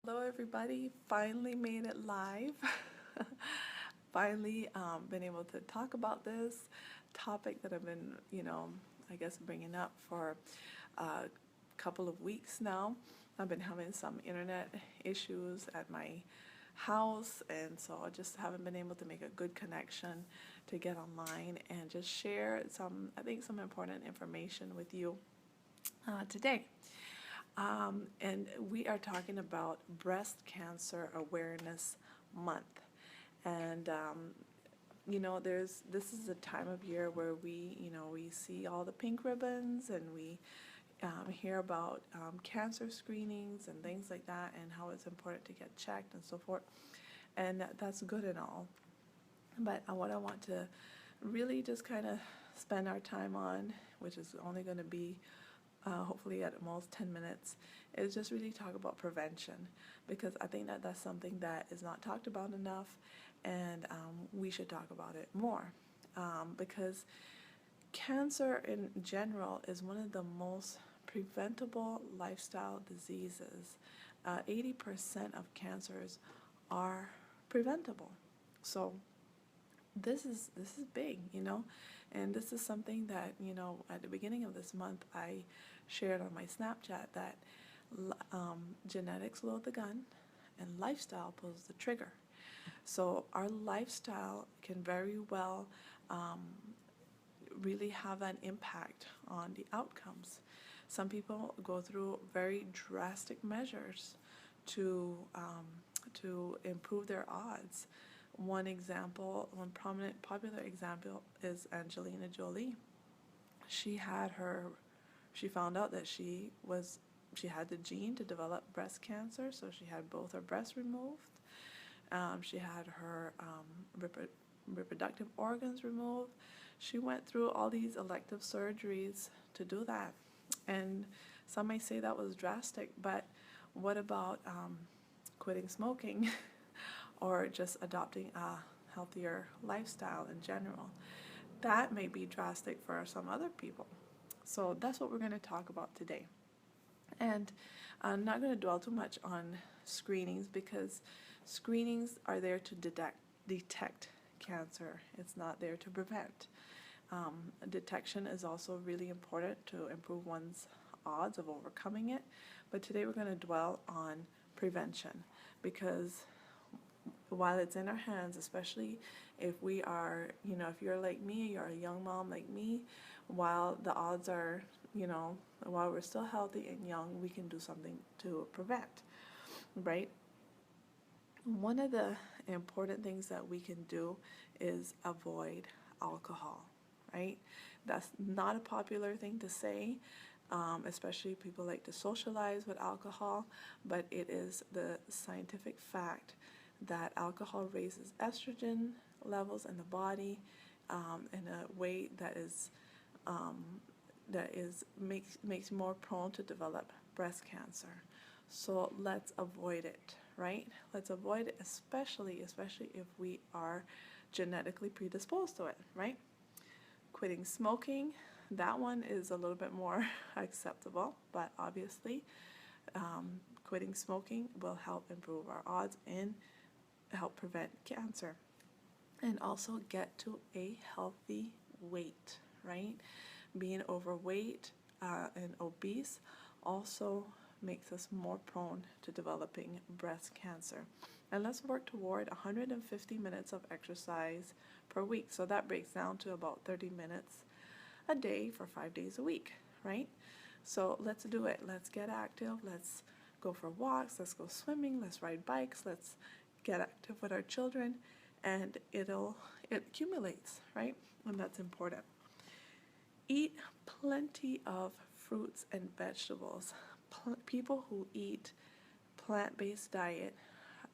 Hello everybody, finally made it live. Finally been able to talk about this topic that I've been, I guess bringing up for a couple of weeks now. I've been having some internet issues at my house, and so I just haven't been able to make a good connection to get online and just share some important information with you today. And we are talking about Breast Cancer Awareness Month. And this is a time of year where we see all the pink ribbons, and we hear about cancer screenings and things like that, and how it's important to get checked and so forth. And that's good and all. But what I want to really just kind of spend our time on, which is only going to be hopefully at most 10 minutes, is just really talk about prevention, because I think that that's something that is not talked about enough, and we should talk about it more, because cancer in general is one of the most preventable lifestyle diseases. 80% of cancers are preventable. So this is big, and this is something that, at the beginning of this month I shared on my Snapchat that genetics load the gun and lifestyle pulls the trigger. So our lifestyle can very well really have an impact on the outcomes. Some people go through very drastic measures to improve their odds. One popular example is Angelina Jolie. She found out that she had the gene to develop breast cancer, so she had both her breasts removed. She had her reproductive organs removed. She went through all these elective surgeries to do that. And some may say that was drastic, but what about quitting smoking or just adopting a healthier lifestyle in general? That may be drastic for some other people. So that's what we're going to talk about today. And I'm not going to dwell too much on screenings, because screenings are there to detect cancer. It's not there to prevent. Detection is also really important to improve one's odds of overcoming it. But today we're going to dwell on prevention, because while it's in our hands, especially if we are, if you're like me, you're a young mom like me, while the odds are, while we're still healthy and young, we can do something to prevent, right? One of the important things that we can do is avoid alcohol, right? That's not a popular thing to say, especially people like to socialize with alcohol, but it is the scientific fact that alcohol raises estrogen levels in the body in a way that makes you more prone to develop breast cancer. So let's avoid it, right? Let's avoid it, especially if we are genetically predisposed to it, right? Quitting smoking, that one is a little bit more acceptable, but obviously quitting smoking will help improve our odds and help prevent cancer, and also get to a healthy weight, right? Being overweight and obese also makes us more prone to developing breast cancer. And let's work toward 150 minutes of exercise per week. So that breaks down to about 30 minutes a day for 5 days a week, right? So let's do it. Let's get active. Let's go for walks. Let's go swimming. Let's ride bikes. Let's get active with our children, and it accumulates, right? And that's important. Eat plenty of fruits and vegetables. People who eat plant-based diet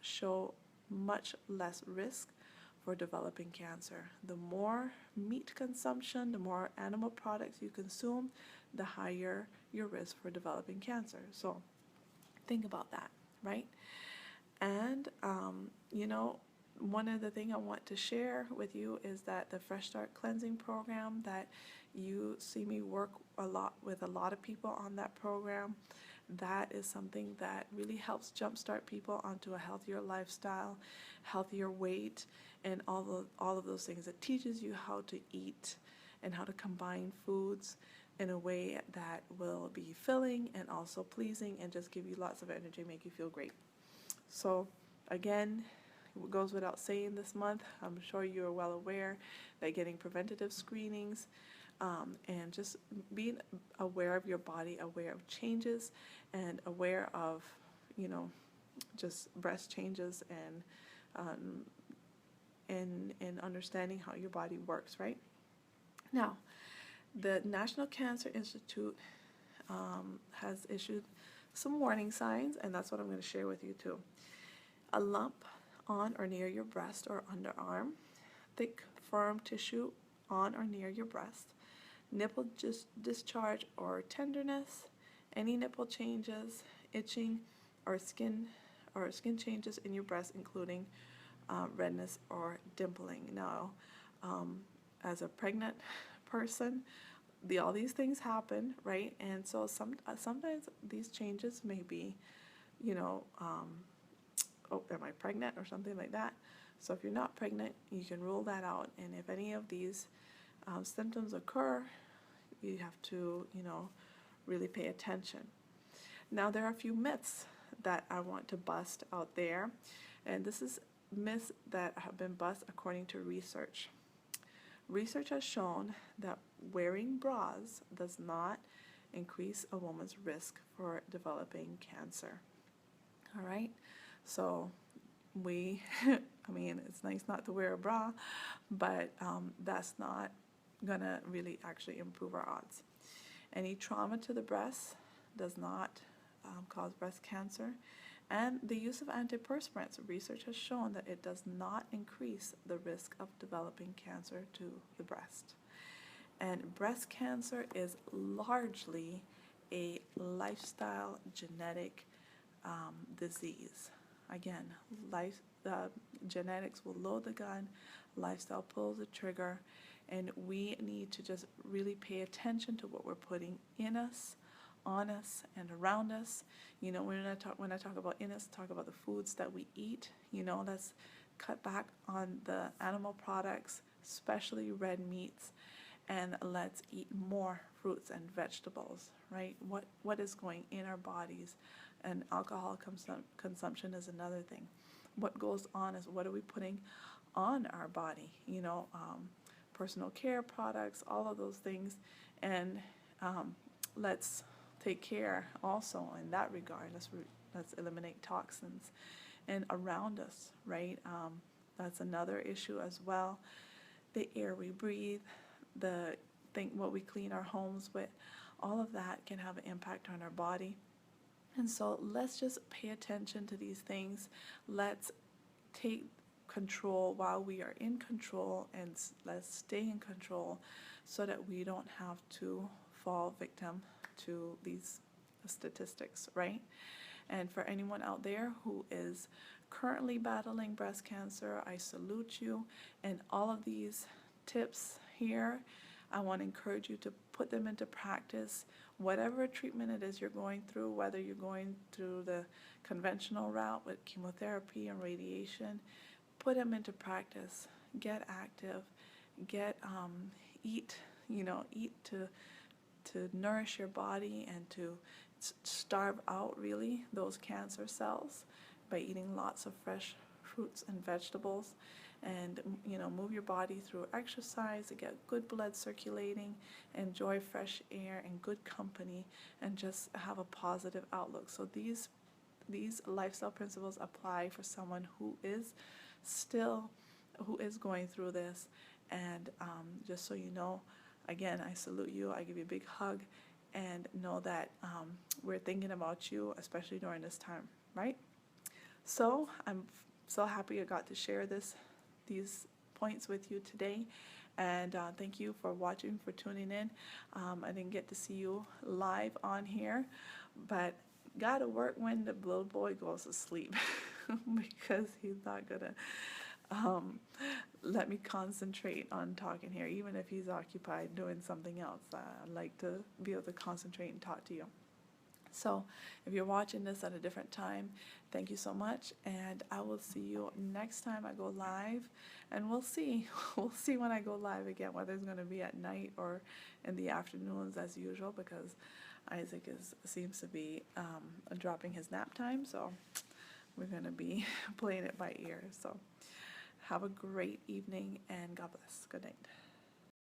show much less risk for developing cancer. The more meat consumption, the more animal products you consume, the higher your risk for developing cancer. So think about that, right? And one of the things I want to share with you is that the Fresh Start Cleansing Program, that you see me work a lot with a lot of people on that program. that is something that really helps jumpstart people onto a healthier lifestyle, healthier weight, and all of those things. It teaches you how to eat and how to combine foods in a way that will be filling and also pleasing and just give you lots of energy, make you feel great. So again, it goes without saying this month, I'm sure you are well aware that getting preventative screenings and just being aware of your body, aware of changes, and aware of, just breast changes and understanding how your body works, right? Now, the National Cancer Institute has issued some warning signs, and that's what I'm going to share with you too. A lump on or near your breast or underarm, thick, firm tissue on or near your breast, nipple discharge or tenderness, any nipple changes, itching, or skin changes in your breast, including redness or dimpling. Now, as a pregnant person, all these things happen, right? And so sometimes these changes may be, oh, am I pregnant or something like that? So if you're not pregnant, you can rule that out. And if any of these symptoms occur, you have to, really pay attention. Now, there are a few myths that I want to bust out there. And this is myths that have been busted according to research. Research has shown that wearing bras does not increase a woman's risk for developing cancer. All right? So it's nice not to wear a bra, but that's not gonna really actually improve our odds. Any trauma to the breast does not cause breast cancer. And the use of antiperspirants, research has shown that it does not increase the risk of developing cancer to the breast. And breast cancer is largely a lifestyle genetic disease. Again, genetics will load the gun, lifestyle pulls the trigger, and we need to just really pay attention to what we're putting in us, on us, and around us. When I talk about in us, talk about the foods that we eat. Let's cut back on the animal products, especially red meats, and let's eat more fruits and vegetables, right? What is going in our bodies, and alcohol consumption is another thing. What goes on is what are we putting on our body, personal care products, all of those things, and let's take care also in that regard. Let's eliminate toxins and around us, right? That's another issue as well. The air we breathe, what we clean our homes with, all of that can have an impact on our body. And so let's just pay attention to these things. Let's take control while we are in control, and let's stay in control so that we don't have to fall victim to these statistics, right? And for anyone out there who is currently battling breast cancer, I salute you. And all of these tips here, I want to encourage you to put them into practice. Whatever treatment it is you're going through, whether you're going through the conventional route with chemotherapy and radiation, put them into practice. Get active. Eat to nourish your body and to starve out really those cancer cells by eating lots of fresh fruits and vegetables, and move your body through exercise to get good blood circulating, enjoy fresh air and good company, and just have a positive outlook. So these lifestyle principles apply for someone who is going through this. And just so you know, again, I salute you. I give you a big hug, and know that we're thinking about you, especially during this time, right? So I'm so happy I got to share these points with you today, and thank you for watching, for tuning in. I didn't get to see you live on here, but gotta work when the little boy goes to sleep because he's not gonna let me concentrate on talking here, even if he's occupied doing something else. I like to be able to concentrate and talk to you. So if you're watching this at a different time, thank you so much, and I will see you next time I go live, and we'll see when I go live again, whether it's going to be at night or in the afternoons as usual, because Isaac seems to be dropping his nap time, so we're going to be playing it by ear. So have a great evening, and God bless. Good night.